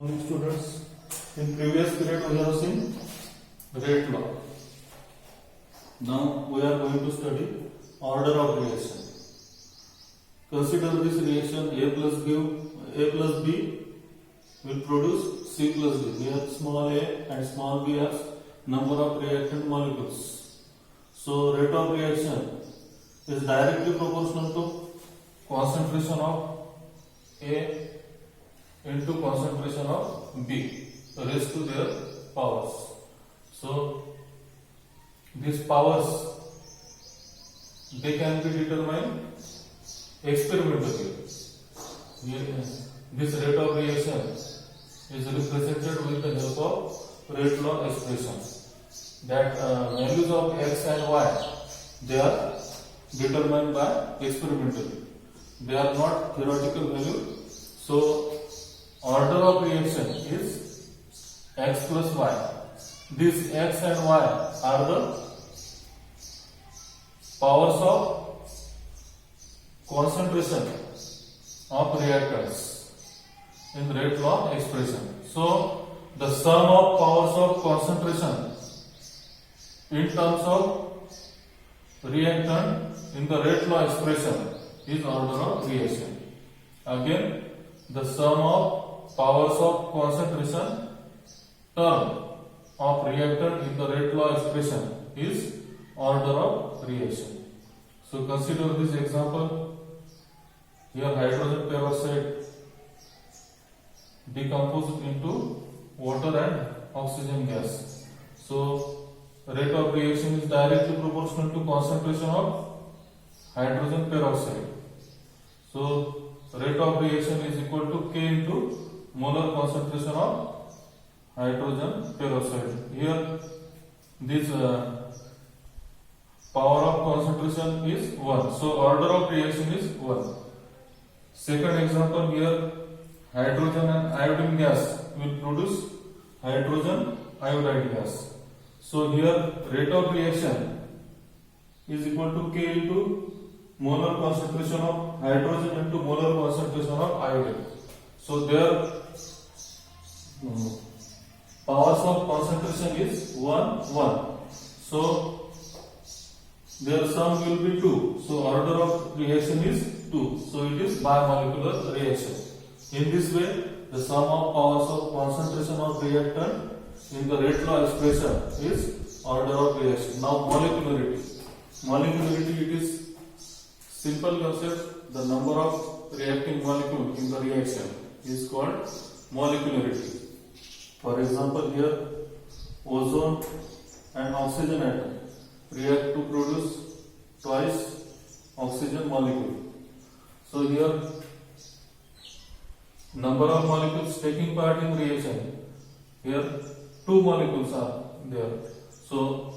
Morning students, in previous period we have seen rate law. Now we are going to study order of reaction. Consider this reaction A plus B will produce C plus D. Here small a and small b as number of reactant molecules. So rate of reaction is directly proportional to concentration of A into concentration of B raised to their powers. So these powers, they can be determined experimentally. This rate of reaction is represented with the help of rate law expression. That values of x and y, they are determined by experimentally. They are not theoretical value. So order of reaction is x plus y. These x and y are the powers of concentration of reactants in rate law expression. So the sum of powers of concentration in terms of reactant in the rate law expression is order of reaction. Again, the sum of powers of concentration term of reactant in the rate law expression is order of reaction. So consider this example. Here hydrogen peroxide decomposed into water and oxygen gas. So rate of reaction is directly proportional to concentration of hydrogen peroxide. So rate of reaction is equal to K into molar concentration of hydrogen peroxide. Here this power of concentration is 1. So order of reaction is 1. Second example, here hydrogen and iodine gas will produce hydrogen iodide gas. So here rate of reaction is equal to K into molar concentration of hydrogen into molar concentration of iodine. So their powers of concentration is 1, 1. So their sum will be 2. So order of reaction is 2. So it is bimolecular reaction. In this way, the sum of powers of concentration of reactant in the rate law expression is order of reaction. Now molecularity. Molecularity, it is simple concept. The number of reacting molecule in the reaction is called molecularity. For example, here ozone and oxygen atom react to produce twice oxygen molecule. So here number of molecules taking part in reaction, here 2 molecules are there. So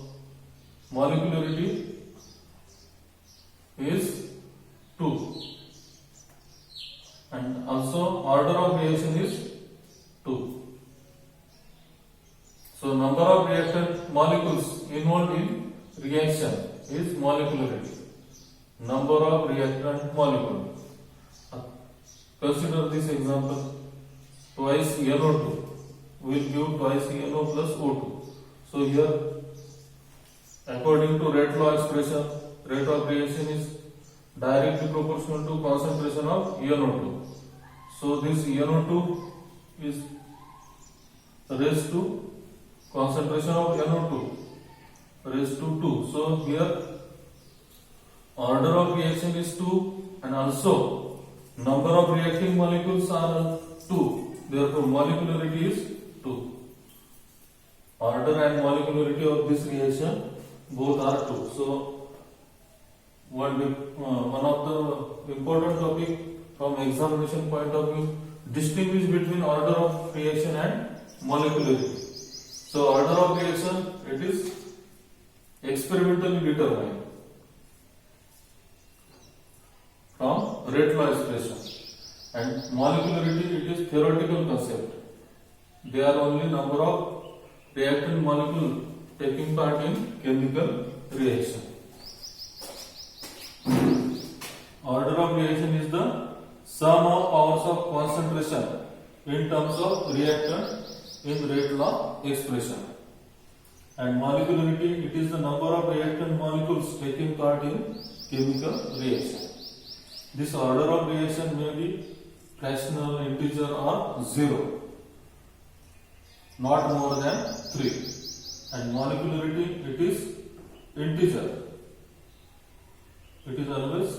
molecularity is 2, and also order of reaction is 2. So number of reactant molecules involved in reaction is molecularity. Number of reactant molecule. Consider this example. Twice NO2 will give twice NO plus O2. So here, according to rate law expression, rate of reaction is directly proportional to concentration of NO2. So this NO2 is raised to concentration of NO2 raised to 2. So here order of reaction is 2, and also number of reacting molecules are 2. Therefore molecularity is 2. Order and molecularity of this reaction both are 2. So one of the important topic from examination point of view, distinguish between order of reaction and molecularity. So order of reaction, it is experimentally determined from rate law expression, and molecularity, it is theoretical concept. They are only number of reactant molecule taking part in chemical reaction. Order of reaction is the sum of powers of concentration in terms of reactant in rate law expression. And molecularity, it is the number of reactant molecules taking part in chemical reaction. This order of reaction may be fractional, integer or 0, not more than 3. And molecularity, it is integer. It is always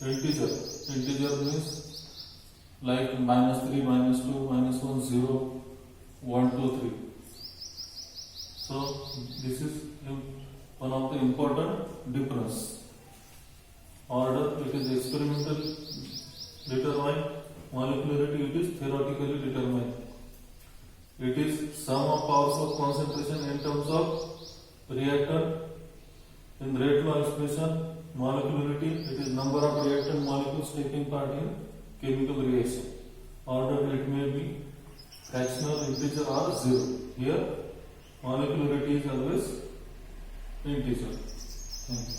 integer. Integer means like -3, -2, -1, 0, 1, 2, 3. So this is one of the important difference. Order, it is experimentally determined. Molecularity, it is theoretically determined. It is sum of powers of concentration in terms of reactant in rate law expression. Molecularity, it is number of reactant molecules taking part in chemical reaction. Order, it may be fractional, integer or 0. Here molecularity is always integer. Thank you.